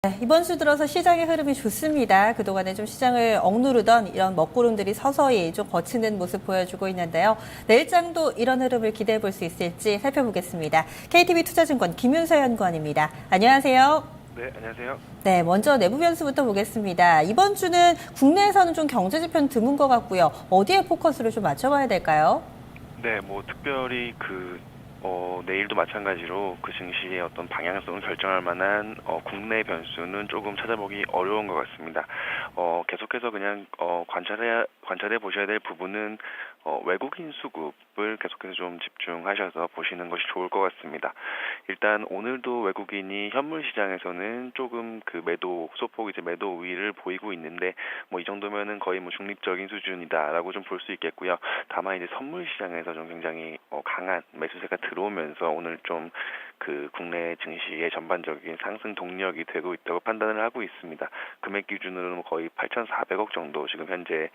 네, 이번 주 들어서 시장의 흐름이 좋습니다. 그동안에 좀 시장을 억누르던 이런 먹구름들이 서서히 좀 거치는 모습 보여주고 있는데요. 내일장도 이런 흐름을 기대해 볼 수 있을지 살펴보겠습니다. KTB 투자증권 김윤서 연구원입니다. 안녕하세요. 네, 안녕하세요. 네, 먼저 내부 변수부터 보겠습니다. 이번 주는 국내에서는 좀 경제 지표는 드문 것 같고요. 어디에 포커스를 좀 맞춰봐야 될까요? 네, 특별히 내일도 마찬가지로 그 증시의 어떤 방향성을 결정할 만한 국내 변수는 조금 찾아보기 어려운 것 같습니다. 계속해서 그냥 관찰해 보셔야 될 부분은 외국인 수급을 계속해서 좀 집중하셔서 보시는 것이 좋을 것 같습니다. 일단 오늘도 외국인이 현물 시장에서는 조금 그 소폭 이제 매도 우위를 보이고 있는데 이 정도면은 거의 중립적인 수준이다라고 좀 볼 수 있겠고요. 다만 이제 선물 시장에서 좀 굉장히 강한 매수세가 들어오면서 오늘 좀 그 국내 증시의 전반적인 상승 동력이 되고 있다고 판단을 하고 있습니다. 금액 기준으로는 거의 8,400억 정도 지금 현재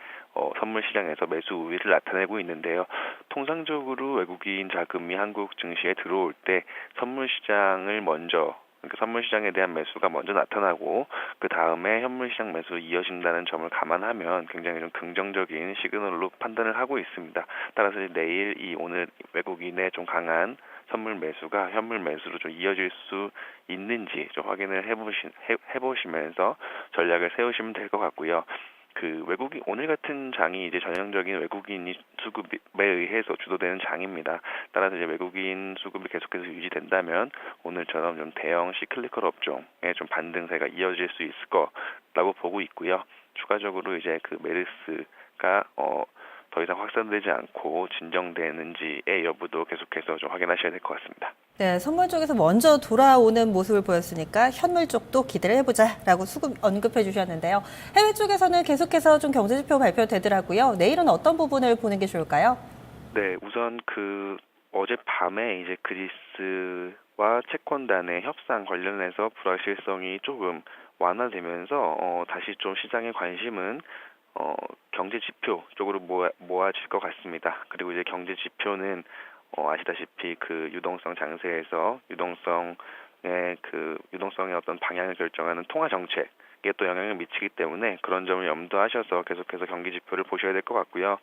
선물 시장에서 매수 우위를 나타내고 있는데요. 통상적으로 외국인 자금이 한국 증시에 들어올 때 선물 시장을 먼저 그러니까 선물 시장에 대한 매수가 먼저 나타나고 그 다음에 현물 시장 매수 이어진다는 점을 감안하면 굉장히 좀 긍정적인 시그널로 판단을 하고 있습니다. 따라서 내일 오늘 외국인의 좀 강한 선물 매수가 현물 매수로 좀 이어질 수 있는지 좀 확인을 해보시면서 전략을 세우시면 될 것 같고요. 오늘 같은 장이 이제 전형적인 외국인 수급에 의해서 주도되는 장입니다. 따라서 이제 외국인 수급이 계속해서 유지된다면 오늘처럼 좀 대형 시클리컬 업종의 좀 반등세가 이어질 수 있을 거라고 보고 있고요. 추가적으로 이제 그 메르스가 더 이상 확산되지 않고 진정되는지의 여부도 계속해서 좀 확인하셔야 될 것 같습니다. 네, 선물 쪽에서 먼저 돌아오는 모습을 보였으니까 현물 쪽도 기대를 해보자라고 수급 언급해 주셨는데요. 해외 쪽에서는 계속해서 좀 경제지표 발표되더라고요. 내일은 어떤 부분을 보는 게 좋을까요? 네, 우선 어젯밤에 이제 그리스와 채권단의 협상 관련해서 불확실성이 조금 완화되면서 다시 좀 시장의 관심은 경제 지표 쪽으로 모아질 것 같습니다. 그리고 이제 경제 지표는 아시다시피 그 유동성 장세에서 유동성의 어떤 방향을 결정하는 통화 정책에 또 영향을 미치기 때문에 그런 점을 염두하셔서 계속해서 경기 지표를 보셔야 될 것 같고요.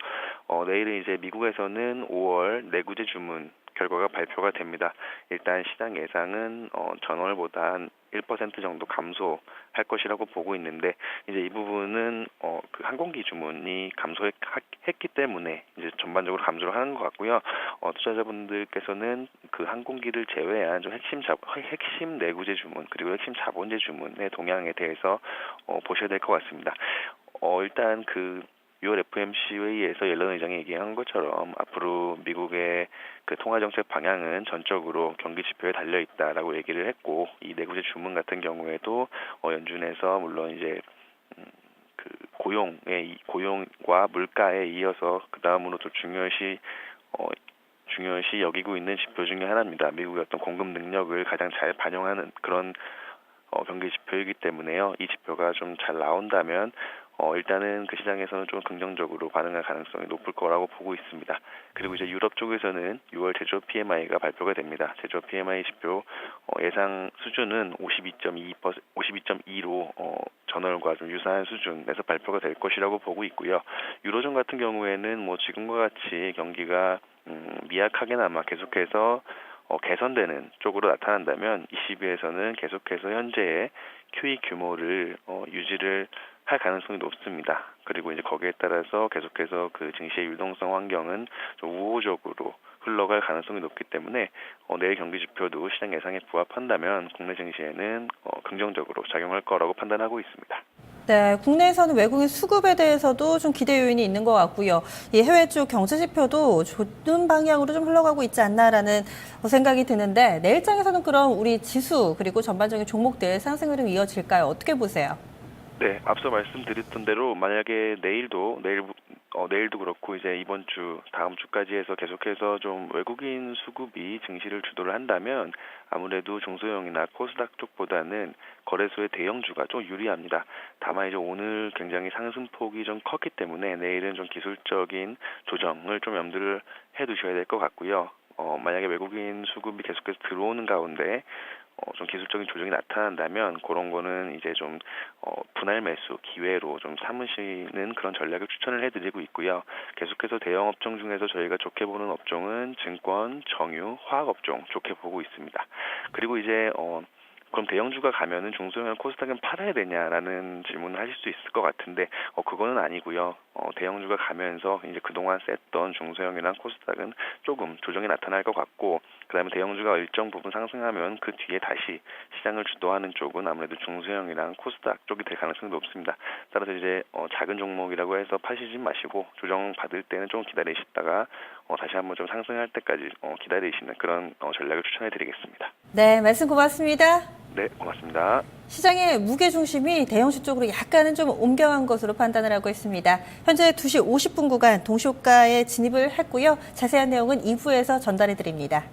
내일은 이제 미국에서는 5월 내구재 주문 결과가 발표가 됩니다. 일단 시장 예상은 전월보다 한 1% 정도 감소할 것이라고 보고 있는데 이제 이 부분은 그 항공기 주문이 감소했기 때문에 이제 전반적으로 감소를 하는 것 같고요. 투자자분들께서는 그 항공기를 제외한 좀 핵심 내구재 주문 그리고 핵심 자본재 주문의 동향에 대해서 보셔야 될 것 같습니다. 일단 6월 FOMC 회의에서 옐런 의장이 얘기한 것처럼 앞으로 미국의 그 통화 정책 방향은 전적으로 경기 지표에 달려 있다라고 얘기를 했고 이 내구재 주문 같은 경우에도 연준에서 물론 이제 고용과 물가에 이어서 그 다음으로 또 중요시 여기고 있는 지표 중에 하나입니다. 미국의 어떤 공급 능력을 가장 잘 반영하는 그런 경기 지표이기 때문에요. 이 지표가 좀 잘 나온다면 일단은 그 시장에서는 좀 긍정적으로 반응할 가능성이 높을 거라고 보고 있습니다. 그리고 이제 유럽 쪽에서는 6월 제조업 PMI가 발표가 됩니다. 제조업 PMI 지표 예상 수준은 52.2로 전월과 좀 유사한 수준에서 발표가 될 것이라고 보고 있고요. 유로존 같은 경우에는 지금과 같이 경기가 미약하게나마 계속해서 개선되는 쪽으로 나타난다면 22에서는 계속해서 현재의 QE 규모를 유지를 할 가능성이 높습니다. 그리고 이제 거기에 따라서 계속해서 그 증시의 유동성 환경은 좀 우호적으로 흘러갈 가능성이 높기 때문에 내일 경기 지표도 시장 예상에 부합한다면 국내 증시에는 긍정적으로 작용할 거라고 판단하고 있습니다. 네, 국내에서는 외국인 수급에 대해서도 좀 기대 요인이 있는 것 같고요. 이 해외 쪽 경제 지표도 좋은 방향으로 좀 흘러가고 있지 않나라는 생각이 드는데 내일장에서는 그럼 우리 지수 그리고 전반적인 종목들 상승 흐름 이어질까요? 어떻게 보세요? 네, 앞서 말씀드렸던 대로 만약에 내일도 그렇고 이제 이번 주, 다음 주까지 해서 계속해서 좀 외국인 수급이 증시를 주도를 한다면 아무래도 중소형이나 코스닥 쪽보다는 거래소의 대형주가 좀 유리합니다. 다만 이제 오늘 굉장히 상승폭이 좀 컸기 때문에 내일은 좀 기술적인 조정을 좀 염두를 해 두셔야 될 것 같고요. 만약에 외국인 수급이 계속해서 들어오는 가운데 좀 기술적인 조정이 나타난다면 그런 거는 이제 좀 분할 매수 기회로 좀 삼으시는 그런 전략을 추천을 해드리고 있고요. 계속해서 대형 업종 중에서 저희가 좋게 보는 업종은 증권, 정유, 화학 업종 좋게 보고 있습니다. 그리고 이제 그럼 대형주가 가면은 중소형을 코스닥은 팔아야 되냐라는 질문을 하실 수 있을 것 같은데 그거는 아니고요. 대형주가 가면서 이제 그동안 셌던 중소형이랑 코스닥은 조금 조정이 나타날 것 같고, 그다음에 대형주가 일정 부분 상승하면 그 뒤에 다시 시장을 주도하는 쪽은 아무래도 중소형이랑 코스닥 쪽이 될 가능성이 높습니다. 따라서 이제 작은 종목이라고 해서 파시지 마시고 조정 받을 때는 좀 기다리시다가 다시 한번 좀 상승할 때까지 기다리시는 그런 전략을 추천해드리겠습니다. 네, 말씀 고맙습니다. 네, 고맙습니다. 시장의 무게 중심이 대형주 쪽으로 약간은 좀 옮겨간 것으로 판단을 하고 있습니다. 현재 2시 50분 구간 동시호가에 진입을 했고요. 자세한 내용은 2부에서 전달해 드립니다.